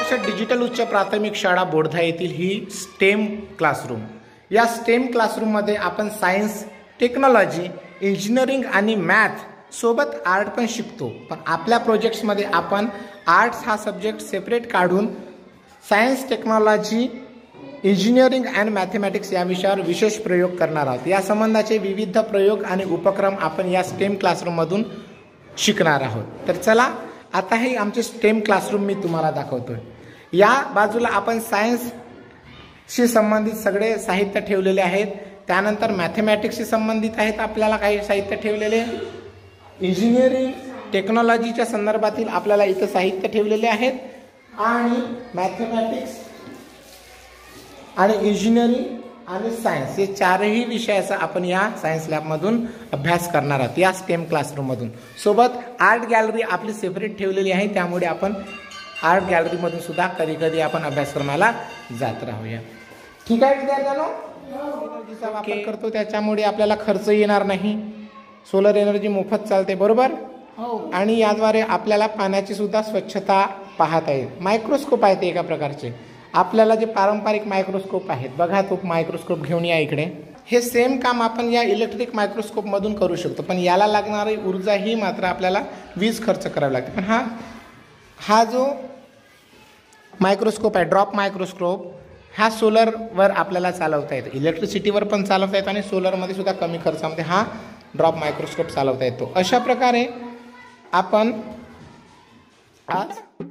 आदर्श digital उच्च प्राथमिक शाळा बोर्धा येथील ही स्टेम क्लासरूम. या स्टेम क्लासरूममध्ये आपण सायन्स, टेक्नॉलॉजी, इंजिनिअरिंग आणि मॅथ सोबत आर्ट पण शिकतो. पण आपल्या प्रोजेक्ट्समध्ये आपण आर्ट्स हा सब्जेक्ट सेपरेट काढून science, technology, engineering and mathematics या विषयावर विशेष प्रयोग करणार आहोत. या संबंधाचे विविध प्रयोग आणि उपक्रम आपण या स्टेम क्लासरूममधून शिकणार आहोत. तर चला आता हे आमचे स्टेम क्लासरूम मी तुम्हाला दाखवतोय. या बाजूला आपण सायन्सशी संबंधित सगळे साहित्य ठेवलेले आहेत. त्यानंतर मॅथमॅटिक्सशी संबंधित आहेत आपल्याला काही साहित्य ठेवलेले. इंजिनिअरिंग, टेक्नॉलॉजीच्या संदर्भातील आपल्याला इथं साहित्य ठेवलेले आहेत. आणि मॅथमॅटिक्स आणि इंजिनिअरिंग आणि सायन्स हे चारही विषयाचा आपण या सायन्स लॅबमधून अभ्यास करणार आहोत या स्टेम क्लासरूममधून. सोबत आर्ट गॅलरी आपली सेपरेट ठेवलेली आहे, त्यामुळे आपण आर्ट गॅलरीमधून सुद्धा कधी कधी आपण अभ्यासक्रमाला जात राहूया. ठीक आहे विद्यार्थ्यांनो, एनर्जीचा वापर करतो त्याच्यामुळे आपल्याला खर्च येणार नाही. सोलर एनर्जी मोफत चालते, बरोबर. आणि याद्वारे आपल्याला पाण्याची सुद्धा स्वच्छता पाहता येईल. मायक्रोस्कोप आहेत एका प्रकारचे. आपल्याला जे पारंपरिक मायक्रोस्कोप आहेत बघा, तो मायक्रोस्कोप घेऊन या इकडे. हे सेम काम आपण या इलेक्ट्रिक मायक्रोस्कोप मधून करू शकतो, पण याला लागणारी ऊर्जा ही मात्र आपल्याला वीज खर्च करावी लागते. पण हा जो मायक्रोस्कोप आहे, ड्रॉप मायक्रोस्कोप, हा सोलरवर आपल्याला चालवता येतो. इलेक्ट्रिसिटीवर पण चालवता येतो आणि सोलरमध्ये सुद्धा कमी खर्चामध्ये हा ड्रॉप मायक्रोस्कोप चालवता येतो. अशा प्रकारे आपण आज